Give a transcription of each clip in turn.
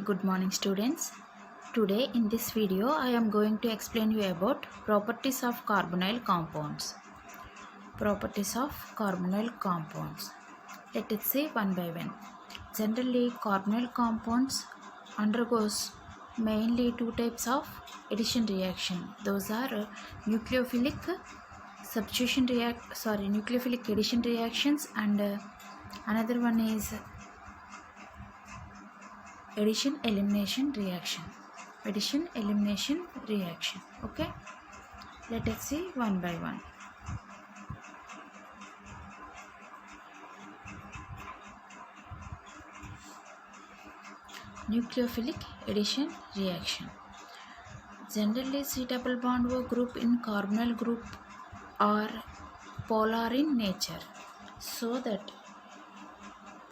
Good morning students. Today in this video I am going to explain you about properties of carbonyl compounds. Properties of carbonyl compounds. Let us see one by one. Generally carbonyl compounds undergoes mainly two types of addition reaction. Those are nucleophilic addition reactions and another one is addition elimination reaction. Okay, let us see one by one. Nucleophilic addition reaction. Generally C double bond O group in carbonyl group are polar in nature, so that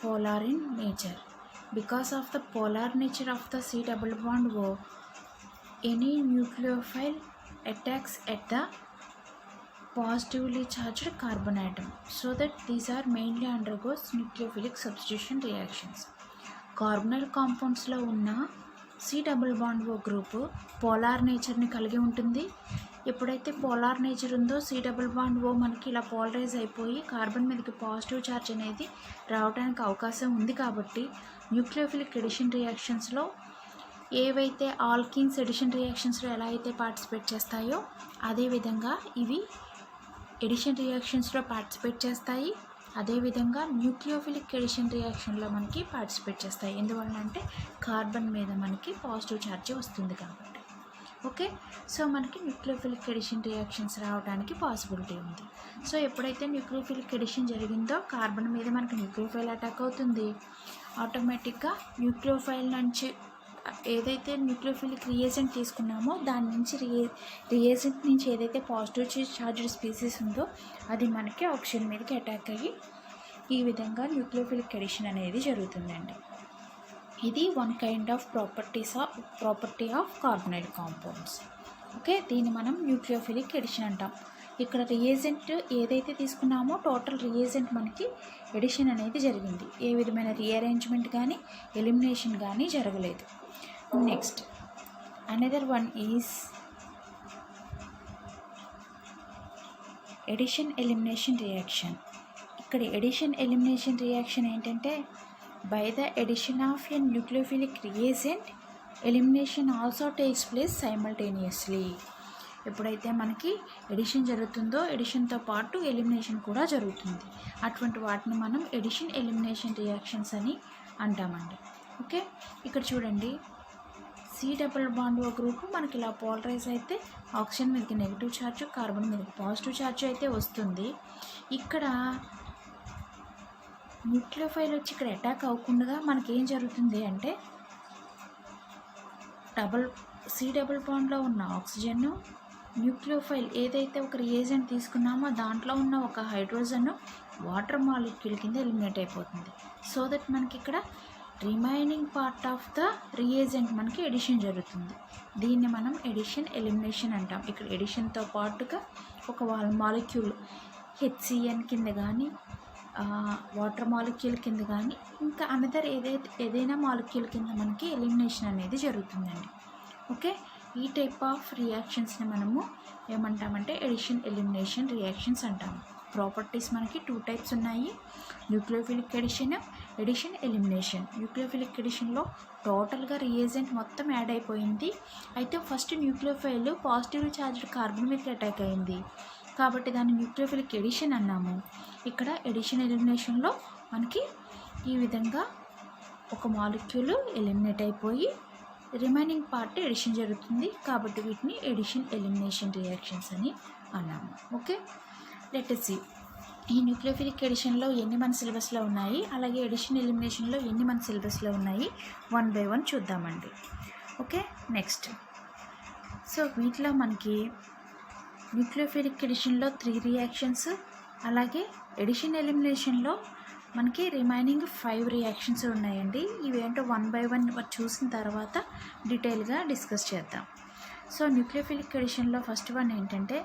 polar in nature, because of the polar nature of the C double bond O, any nucleophile attacks at the positively charged carbon atom, so that these are mainly undergoes nucleophilic substitution reactions. Carbonyl compounds లో ఉన్న C double bond O group polar నేచర్ని కలిగి ఉంటుంది. ఎప్పుడైతే polar nature ఉందో C double bond O మనకి ఇలా polarise అయిపోయి కార్బన్ మీదకి పాజిటివ్ ఛార్జ్ అనేది రావడానికి అవకాశం ఉంది. కాబట్టి న్యూక్లియోఫిలిక్ ఎడిషన్ రియాక్షన్స్లో ఏవైతే ఆల్కిన్స్ ఎడిషన్ రియాక్షన్స్లో ఎలా అయితే పార్టిసిపేట్ చేస్తాయో అదేవిధంగా ఇవి ఎడిషన్ రియాక్షన్స్లో పార్టిసిపేట్ చేస్తాయి. అదేవిధంగా న్యూక్లియోఫిలిక్ ఎడిషన్ రియాక్షన్లో మనకి పార్టిసిపేట్ చేస్తాయి. ఎందువల్ల అంటే కార్బన్ మీద మనకి పాజిటివ్ ఛార్జ్ వస్తుంది కాబట్టి. ఓకే, సో మనకి న్యూక్లియోఫిలిక్ ఎడిషన్ రియాక్షన్స్ రావడానికి పాసిబిలిటీ ఉంది. సో ఎప్పుడైతే న్యూక్లియోఫిలిక్ ఎడిషన్ జరిగిందో కార్బన్ మీద మనకి న్యూక్లియోఫైల్ అటాక్ అవుతుంది. ఆటోమేటిక్గా న్యూక్లియోఫైల్ నుంచి ఏదైతే న్యూక్లియోఫిలిక్ రియేజెంట్ తీసుకున్నామో దాని నుంచి రియేజెంట్ నుంచి ఏదైతే పాజిటివ్ ఛార్జ్డ్ స్పీసీస్ ఉందో అది మనకి ఆక్సిజన్ మీదకి అటాక్ అయ్యి ఈ విధంగా న్యూక్లియోఫిలిక్ ఎడిషన్ అనేది జరుగుతుందండి. ఇది one kind of property of carbonyl compounds. Okay, దీన్ని మనం న్యూక్లియోఫిలిక్ ఎడిషన్ అంటాం. ఇక్కడ రియేజెంట్ ఏదైతే తీసుకున్నామో టోటల్ రియేజెంట్ మనకి ఎడిషన్ అనేది జరిగింది. ఏ విధమైన రీఅరేంజ్మెంట్ కానీ ఎలిమినేషన్ కానీ జరగలేదు. Next another one is addition elimination reaction. ఇక్కడ ఎడిషన్ ఎలిమినేషన్ రియాక్షన్ ఏంటంటే by the addition of a nucleophilic reagent elimination also takes place simultaneously. ఎప్పుడైతే మనకి ఎడిషన్ జరుగుతుందో ఎడిషన్తో పాటు ఎలిమినేషన్ కూడా జరుగుతుంది. అటువంటి వాటిని మనం ఎడిషన్ ఎలిమినేషన్ రియాక్షన్స్ అని అంటామండి. ఓకే, ఇక్కడ చూడండి C double bond O group మనకి ఇలా పోలరైజ్ అయితే ఆక్సిజన్ మీదకి నెగిటివ్ ఛార్జ్, కార్బన్ మీదకి పాజిటివ్ ఛార్జ్ అయితే వస్తుంది. ఇక్కడ న్యూక్లియోఫైల్ వచ్చి ఇక్కడ అటాక్ అవ్వకుండా మనకి ఏం జరుగుతుంది అంటే C డబుల్ బాండ్లో ఉన్న ఆక్సిజన్ న్యూక్లియోఫైల్ ఏదైతే ఒక రియేజెంట్ తీసుకున్నామో దాంట్లో ఉన్న ఒక హైడ్రోజన్ వాటర్ మాలిక్యూల్ కింద ఎలిమినేట్ అయిపోతుంది. సో దట్ మనకి ఇక్కడ remaining part of the reagent మనకి ఎడిషన్ జరుగుతుంది. దీన్ని మనం ఎడిషన్ ఎలిమినేషన్ అంటాం. ఇక్కడ ఎడిషన్తో పాటుగా ఒక మాలిక్యూల్ HCN కింద కానీ వాటర్ మాలిక్యూల్ కింద కానీ ఇంకా అనదర్ ఏదైనా మాలిక్యూల్ కింద మనకి ఎలిమినేషన్ అనేది జరుగుతుందండి. ఓకే, ఈ టైప్ ఆఫ్ రియాక్షన్స్ని మనము ఏమంటామంటే ఎడిషన్ ఎలిమినేషన్ రియాక్షన్స్ అంటాము. ప్రాపర్టీస్ మనకి టూ టైప్స్ ఉన్నాయి, న్యూక్లియోఫిలిక్ ఎడిషన్ ఎలిమినేషన్. న్యూక్లియోఫిలిక్ ఎడిషన్లో టోటల్గా రియేజెంట్ మొత్తం యాడ్ అయిపోయింది. అయితే first nucleophile positive charged carbon మీదకి అటాక్ అయింది కాబట్టి దాన్ని న్యూక్లియోఫిలిక్ ఎడిషన్ అన్నాము. ఇక్కడ ఎడిషన్ ఎలిమినేషన్లో మనకి ఈ విధంగా ఒక మాలిక్యూల్ ఎలిమినేట్ అయిపోయి రిమైనింగ్ పార్ట్ ఎడిషన్ జరుగుతుంది కాబట్టి వీటిని ఎడిషన్ ఎలిమినేషన్ రియాక్షన్స్ అని అన్నాము. ఓకే, లెట్ us see ఈ న్యూక్లియోఫిలిక్ ఎడిషన్లో ఎన్ని మన సిలబస్లో ఉన్నాయి, అలాగే ఎడిషన్ ఎలిమినేషన్లో ఎన్ని మన సిలబస్లో ఉన్నాయి వన్ బై వన్ చూద్దామండి. ఓకే, నెక్స్ట్ సో వీటిలో మనకి న్యూక్లియోఫిలిక్ ఎడిషన్లో 3 రియాక్షన్స్, అలాగే ఎడిషన్ ఎలిమినేషన్లో మనకి రిమైనింగ్ 5 రియాక్షన్స్ ఉన్నాయండి. ఇవేంటో వన్ బై వన్ చూసిన తర్వాత డీటెయిల్గా డిస్కస్ చేద్దాం. సో న్యూక్లియోఫిలిక్ ఎడిషన్లో ఫస్ట్ వన్ ఏంటంటే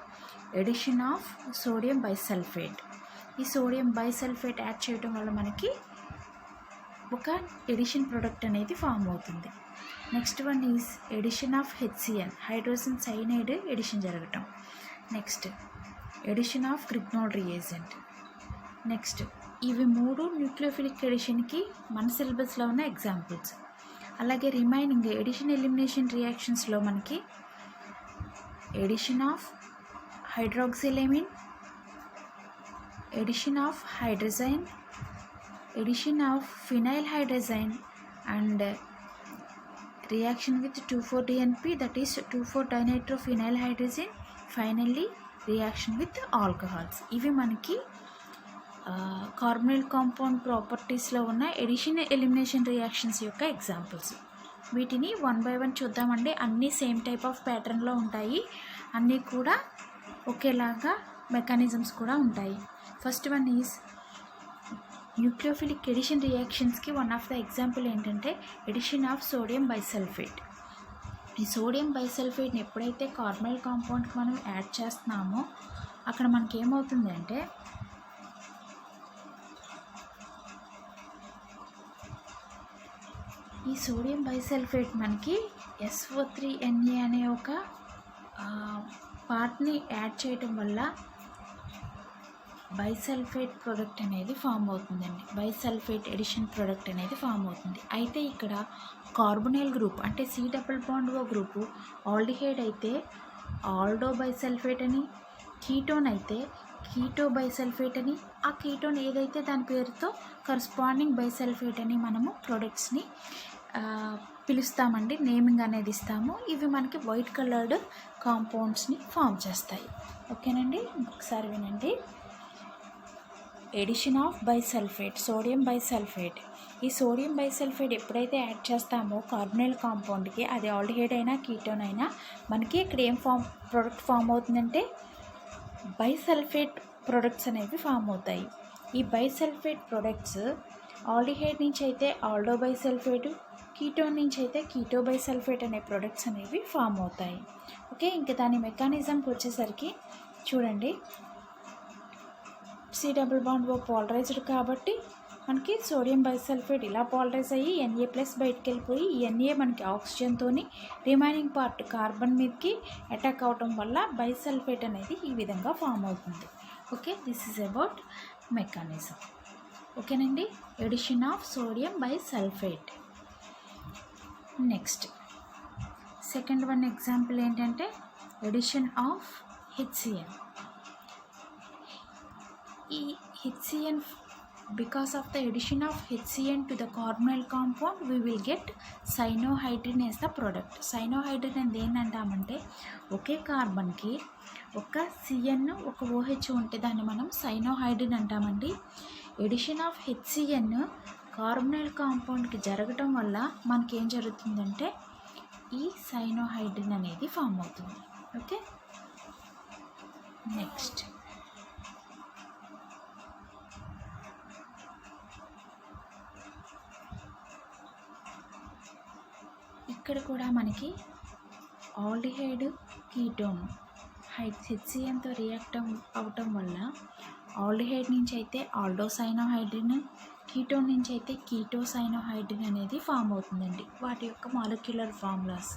ఎడిషన్ ఆఫ్ సోడియం బైసల్ఫేట్. ఈ సోడియం బైసల్ఫేట్ యాడ్ చేయడం వల్ల మనకి ఒక ఎడిషన్ ప్రోడక్ట్ అనేది ఫామ్ అవుతుంది. Next one is addition of HCN, hydrogen cyanide addition జరగటం. Next addition of Grignard reagent. Next ఇవి 3 న్యూక్లియోఫిలిక్ ఎడిషన్కి మన సిలబస్లో ఉన్న ఎగ్జాంపుల్స్. అలాగే రిమైనింగ్ ఎడిషన్ ఎలిమినేషన్ రియాక్షన్స్లో మనకి addition of hydroxylamine, addition of hydrazine, addition of phenyl hydrazine and reaction with 2,4-DNP, that is 2,4-dinitrophenyl hydrazine, finally reaction with alcohols. ఇవి మనకి carbonyl compound ప్రాపర్టీస్లో ఉన్న ఎడిషన్ ఎలిమినేషన్ రియాక్షన్స్ యొక్క examples. వీటిని 1 by 1 చూద్దామండి. అన్నీ same type of ప్యాటర్న్లో ఉంటాయి, అన్నీ కూడా ఒకేలాగా మెకానిజమ్స్ కూడా ఉంటాయి. First one is nucleophilic addition రియాక్షన్స్కి వన్ ఆఫ్ ద ఎగ్జాంపుల్ ఏంటంటే ఎడిషన్ ఆఫ్ సోడియం బైసల్ఫేట్. ఈ సోడియం బైసల్ఫేట్ని ఎప్పుడైతే కార్బనైల్ కాంపౌండ్కి మనం యాడ్ చేస్తున్నామో అక్కడ మనకి ఏమవుతుంది అంటే ఈ సోడియం బైసల్ఫేట్ మనకి SO3Na అనే ఒక పార్ట్ని యాడ్ చేయటం వల్ల బైసల్ఫేట్ ప్రోడక్ట్ అనేది ఫామ్ అవుతుందండి. బైసల్ఫేట్ ఎడిషన్ ప్రోడక్ట్ అనేది ఫామ్ అవుతుంది. అయితే ఇక్కడ కార్బొనైల్ గ్రూప్ అంటే C+O గ్రూపు ఆల్డిహైడ్ అయితే ఆల్డో బైసల్ఫేట్ అని, కీటోన్ అయితే కీటో బైసల్ఫేట్ అని, ఆ కీటోన్ ఏదైతే దాని పేరుతో కరస్పాండింగ్ బైసల్ఫేట్ అని మనము ప్రోడక్ట్స్ని పిలుస్తామండి, నేమింగ్ అనేది ఇస్తాము. ఇవి మనకి వైట్ కలర్డ్ కాంపౌండ్స్ని ఫామ్ చేస్తాయి. ఓకేనండి, ఒకసారి వినండి. Addition of bisulphate, sodium bisulphate. ఈ సోడియం బైసల్ఫేట్ ఎప్పుడైతే యాడ్ చేస్తామో కార్బనైల్ కాంపౌండ్కి, అది ఆల్డిహైడ్ అయినా కీటోన్ అయినా, మనకి ఇక్కడ ఏం ప్రోడక్ట్ ఫామ్ అవుతుందంటే బైసల్ఫేట్ ప్రొడక్ట్స్ అనేవి ఫామ్ అవుతాయి. ఈ బైసల్ఫేట్ ప్రొడక్ట్స్ ఆల్డిహైడ్ నుంచి అయితే ఆల్డో బైసల్ఫేట్, కీటోన్ నుంచి అయితే కీటో బైసల్ఫేట్ అనే ప్రొడక్ట్స్ అనేవి ఫామ్ అవుతాయి. ఓకే, ఇంకా దాని మెకానిజంకి వచ్చేసరికి చూడండి. C+O పాలరైజ్డ్ కాబట్టి మనకి సోడియం బైసల్ఫేట్ ఇలా పాలరైజ్ అయ్యి Na+ బయటకు వెళ్ళిపోయి Na మనకి ఆక్సిజన్తోని రిమైనింగ్ పార్ట్ కార్బన్ మీదకి అటాక్ అవటం వల్ల బైసల్ఫేట్ అనేది ఈ విధంగా ఫామ్ అవుతుంది. Okay, this is about mechanism. ఓకేనండి, addition of sodium bisulphate. Next second one example ఏంటంటే ఎడిషన్ ఆఫ్ HCN. ఈ HCN, because of the addition of HCN to the carbonyl compound, we will get cyanohydrin as the product. cyanohydrin అనేది ఏంటంటామంటే ఒకే కార్బన్కి ఒక CN ఒక OH ఉంటే దాన్ని మనం సైనోహైడ్రిన్ అంటామండి. Edition of HCN carbonyl కాంపౌండ్కి జరగటం వల్ల మనకి ఏం జరుగుతుందంటే ఈ సైనోహైడ్రిన్ అనేది ఫామ్ అవుతుంది. ఓకే, నెక్స్ట్ ఇక్కడ కూడా మనకి ఆల్డిహైడ్ కీటోన్ HCNతో రియాక్ట్ అవటం వల్ల ఆల్డిహైడ్ నుంచి అయితే ఆల్డోసైనోహైడ్రిన్, కీటోన్ నుంచి అయితే కీటోసైనోహైడ్రిన్ అనేది ఫామ్ అవుతుందండి. వాటి యొక్క మాలిక్యులర్ ఫార్ములాస్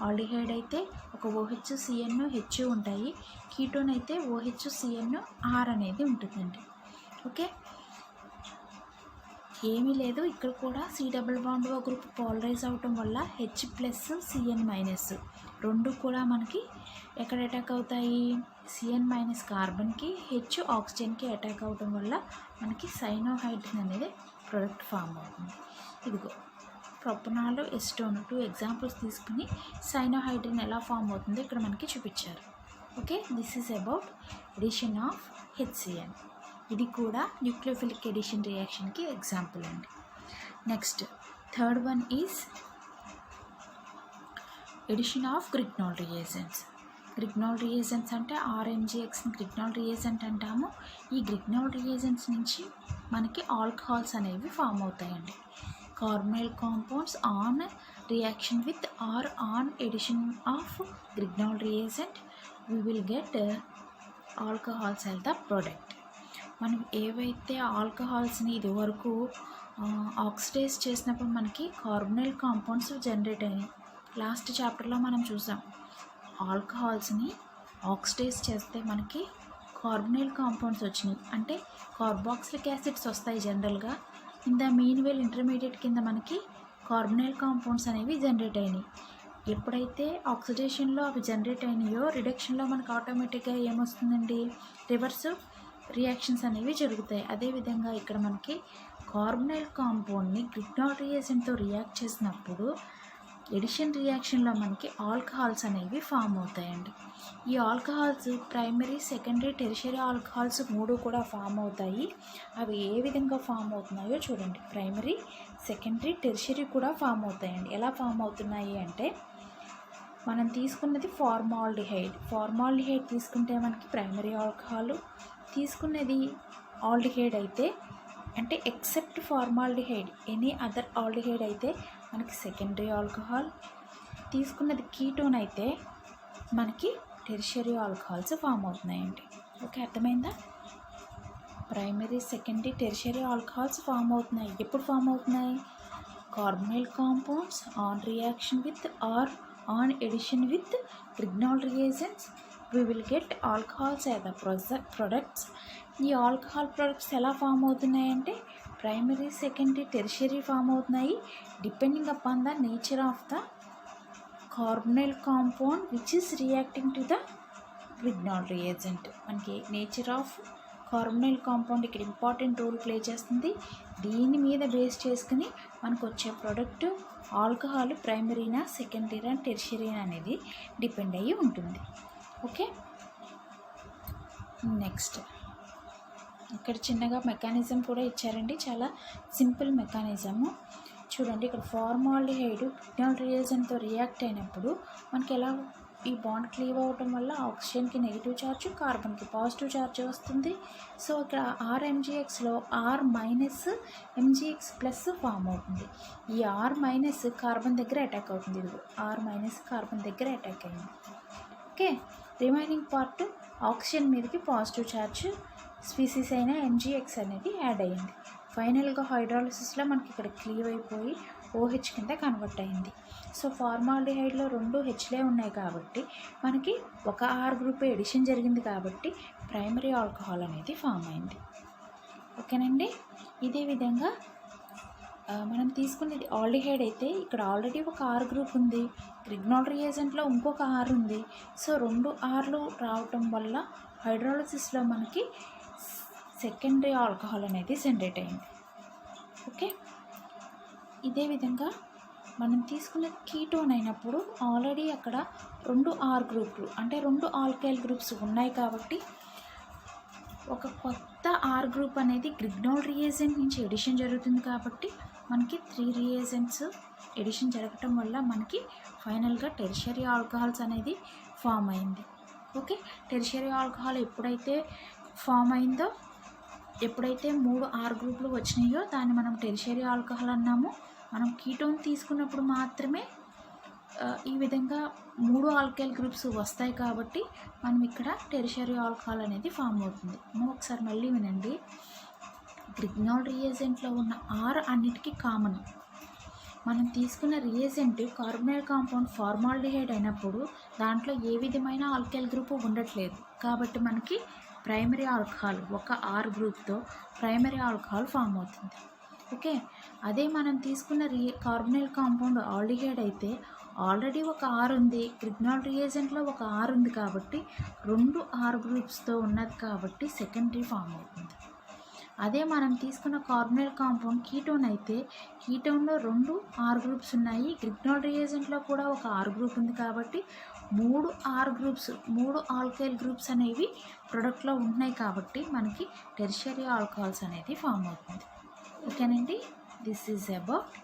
ఆల్డిహైడ్ అయితే ఒక OH CN H ఉంటాయి, కీటోన్ అయితే OH CN R అనేది ఉంటుందండి. ఓకే, ఏమీ లేదు, ఇక్కడ కూడా C+O గ్రూప్ పాలరైజ్ అవటం వల్ల H+CN- రెండు కూడా మనకి ఎక్కడ అటాక్ అవుతాయి, CN- కార్బన్కి, H ఆక్సిజన్కి అటాక్ అవటం వల్ల మనకి సైనోహైడ్రిన్ అనేది ప్రోడక్ట్ ఫామ్ అవుతుంది. ఇదిగో ప్రొపనాల్, ఎస్టోన్ 2 ఎగ్జాంపుల్స్ తీసుకుని సైనోహైడ్రిన్ ఎలా ఫామ్ అవుతుందో ఇక్కడ మనకి చూపించారు. Okay, this is about addition of HCN. ఇది కూడా న్యూక్లియోఫిలిక్ ఎడిషన్ రియాక్షన్కి ఎగ్జాంపుల్ అండి. Next third one is addition of Grignard reagents. Grignard reagents అంటే RMGXని గ్రిగ్నాల్ రియేజెంట్ అంటాము. ఈ గ్రిగ్నాల్ రియేజెంట్స్ నుంచి మనకి ఆల్కహాల్స్ అనేవి ఫామ్ అవుతాయండి. Carbonyl compounds on reaction with or on addition of Grignard reagent we will get alcohols as the product. మనం ఏవైతే ఆల్కహాల్స్ని ఇదివరకు ఆక్సిడైజ్ చేసినప్పుడు మనకి కార్బనైల్ కాంపౌండ్స్ జనరేట్ అయినాయి. లాస్ట్ చాప్టర్లో మనం చూసాం ఆల్కహాల్స్ని ఆక్సిడైజ్ చేస్తే మనకి కార్బనైల్ కాంపౌండ్స్ వచ్చినాయి, అంటే కార్బాక్సిలిక్ యాసిడ్స్ వస్తాయి జనరల్గా. In the mean well intermediate కింద మనకి కార్బనైల్ కాంపౌండ్స్ అనేవి జనరేట్ అయినాయి. ఎప్పుడైతే ఆక్సిడేషన్లో అవి జనరేట్ అయినాయో రిడక్షన్లో మనకు ఆటోమేటిక్గా ఏమొస్తుందండి, రివర్స్ రియాక్షన్స్ అనేవి జరుగుతాయి. అదేవిధంగా ఇక్కడ మనకి కార్బనైల్ కాంపౌండ్ని గ్రిగ్నాల్ రియేజెంట్తో రియాక్ట్ చేసినప్పుడు ఎడిషన్ రియాక్షన్లో మనకి ఆల్కహాల్స్ అనేవి ఫామ్ అవుతాయండి. ఈ alcohols primary, secondary, tertiary alcohols 3 కూడా ఫామ్ అవుతాయి. అవి ఏ విధంగా ఫామ్ అవుతున్నాయో చూడండి. ప్రైమరీ, సెకండరీ, టెరిషరీ కూడా ఫామ్ అవుతాయండి. ఎలా ఫామ్ అవుతున్నాయి అంటే, మనం తీసుకున్నది ఫార్మాల్డిహైడ్ తీసుకుంటే మనకి ప్రైమరీ ఆల్కహాల్, తీసుకున్నది ఆల్డిహైడ్ అయితే, అంటే except formaldehyde any other aldehyde అయితే మనకి సెకండరీ ఆల్కహాల్, తీసుకున్నది కీటోన్ అయితే మనకి టెరిషరీ ఆల్కహాల్స్ ఫామ్ అవుతున్నాయండి. ఓకే, అర్థమైందా? Primary, secondary, tertiary alcohols form అవుతున్నాయి. ఎప్పుడు ఫామ్ అవుతున్నాయి? Carbonyl compounds on reaction with or on addition with Grignard reagents we will get alcohols as the products. ఈ alcohol products ఎలా form అవుతున్నాయంటే primary, secondary, tertiary form అవుతున్నాయి depending upon the nature of the carbonyl compound which is reacting to the Grignard reagent. మనకి nature of carbonyl compound ఇక్కడ important role play చేస్తుంది. దీని మీద base చేసుకుని మనకు వచ్చే ప్రోడక్ట్ ఆల్కహాల్ ప్రైమరీనా, సెకండరీనా, టెరిషరీనా అనేది డిపెండ్ అయ్యి ఉంటుంది. ఓకే, నెక్స్ట్ ఇక్కడ చిన్నగా మెకానిజం కూడా ఇచ్చారండి, చాలా సింపుల్ మెకానిజము. చూడండి, ఇక్కడ ఫార్మాల్డిహైడ్ గ్రిగ్నాల్ రియేజెంట్తో రియాక్ట్ అయినప్పుడు మనకి ఎలా ఈ బాండ్ క్లీవ్ అవ్వటం వల్ల ఆక్సిజన్కి నెగిటివ్ ఛార్జ్, కార్బన్కి పాజిటివ్ ఛార్జ్ వస్తుంది. సో ఇక్కడ RMgxలో R-MgX+ ఫామ్ అవుతుంది. ఈ R- కార్బన్ దగ్గర అటాక్ అవుతుంది. ఇది R- కార్బన్ దగ్గర అటాక్ అయింది. ఓకే, రిమైనింగ్ పార్ట్ ఆక్సిజన్ మీదకి పాజిటివ్ ఛార్జ్ స్పీసీస్ అయిన MgX అనేది యాడ్ అయ్యింది. ఫైనల్గా హైడ్రాలిసిస్లో మనకి ఇక్కడ క్లీవ్ అయిపోయి OH కింద కన్వర్ట్ అయింది. సో ఫార్మాల్డిహైడ్లో 2 Hలే ఉన్నాయి కాబట్టి మనకి ఒక R గ్రూప్ ఎడిషన్ జరిగింది కాబట్టి ప్రైమరీ ఆల్కహాల్ అనేది ఫామ్ అయింది. ఓకేనండి, ఇదే విధంగా మనం తీసుకునేది ఆల్డిహైడ్ అయితే ఇక్కడ ఆల్రెడీ ఒక R గ్రూప్ ఉంది, గ్రిగ్నాల్ రియేజెంట్లో ఇంకొక R ఉంది. సో 2 Rలు రావటం వల్ల హైడ్రాలిసిస్లో మనకి సెకండరీ ఆల్కహాల్ అనేది జనరేట్ అయింది. ఓకే, ఇదే విధంగా మనం తీసుకున్న కీటోన్ అయినప్పుడు ఆల్రెడీ అక్కడ 2 R గ్రూపులు అంటే 2 ఆల్కైల్ గ్రూప్స్ ఉన్నాయి కాబట్టి ఒక కొత్త R గ్రూప్ అనేది గ్రిగ్నాల్ రియేజెంట్ నుంచి ఎడిషన్ జరుగుతుంది కాబట్టి మనకి 3 రియేజెంట్స్ ఎడిషన్ జరగటం వల్ల మనకి ఫైనల్గా టెరిషరీ ఆల్కహాల్స్ అనేది ఫామ్ అయింది. ఓకే, టెరిషరీ ఆల్కహాల్ ఎప్పుడైతే ఫామ్ అయిందో, ఎప్పుడైతే 3 R గ్రూపులు వచ్చినాయో దాన్ని మనం టెరిషరీ ఆల్కహాల్ అన్నాము. మనం కీటోన్ తీసుకున్నప్పుడు మాత్రమే ఈ విధంగా 3 ఆల్కైల్ గ్రూప్స్ వస్తాయి కాబట్టి మనం ఇక్కడ టెరిషరీ ఆల్కహాల్ అనేది ఫామ్ అవుతుంది. ఒకసారి మళ్ళీ వినండి, గ్రిగ్నాల్ రియేజెంట్లో ఉన్న R అన్నిటికీ కామన్. మనం తీసుకున్న రియేజెంట్ కార్బనైల్ కాంపౌండ్ ఫార్మాల్డిహైడ్ అయినప్పుడు దాంట్లో ఏ విధమైన ఆల్కైల్ గ్రూపు ఉండట్లేదు కాబట్టి మనకి ప్రైమరీ ఆల్కహాల్ ఒక R గ్రూప్తో ప్రైమరీ ఆల్కహాల్ ఫామ్ అవుతుంది. ఓకే, అదే మనం తీసుకున్న కార్బనైల్ కాంపౌండ్ ఆల్డిహైడ్ అయితే ఆల్రెడీ ఒక R ఉంది, గ్రిగ్నాల్ రియేజెంట్లో ఒక R ఉంది కాబట్టి 2 R గ్రూప్స్తో ఉన్నది కాబట్టి సెకండరీ ఫామ్ అవుతుంది. అదే మనం తీసుకున్న కార్బనైల్ కాంపౌండ్ కీటోన్ అయితే కీటోన్లో 2 R గ్రూప్స్ ఉన్నాయి, గ్రిగ్నాల్ రియేజెంట్లో కూడా ఒక R గ్రూప్ ఉంది కాబట్టి 3 R గ్రూప్స్ 3 ఆల్కైల్ గ్రూప్స్ అనేవి ప్రొడక్ట్లో ఉన్నాయి కాబట్టి మనకి టెరిషరీ ఆల్కహాల్స్ అనేది ఫామ్ అవుతుంది. ఓకేనండి, this is about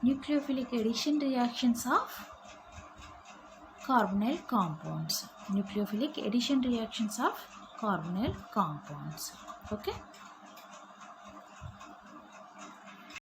nucleophilic addition reactions of carbonyl compounds. Nucleophilic addition reactions of carbonyl compounds. Okay.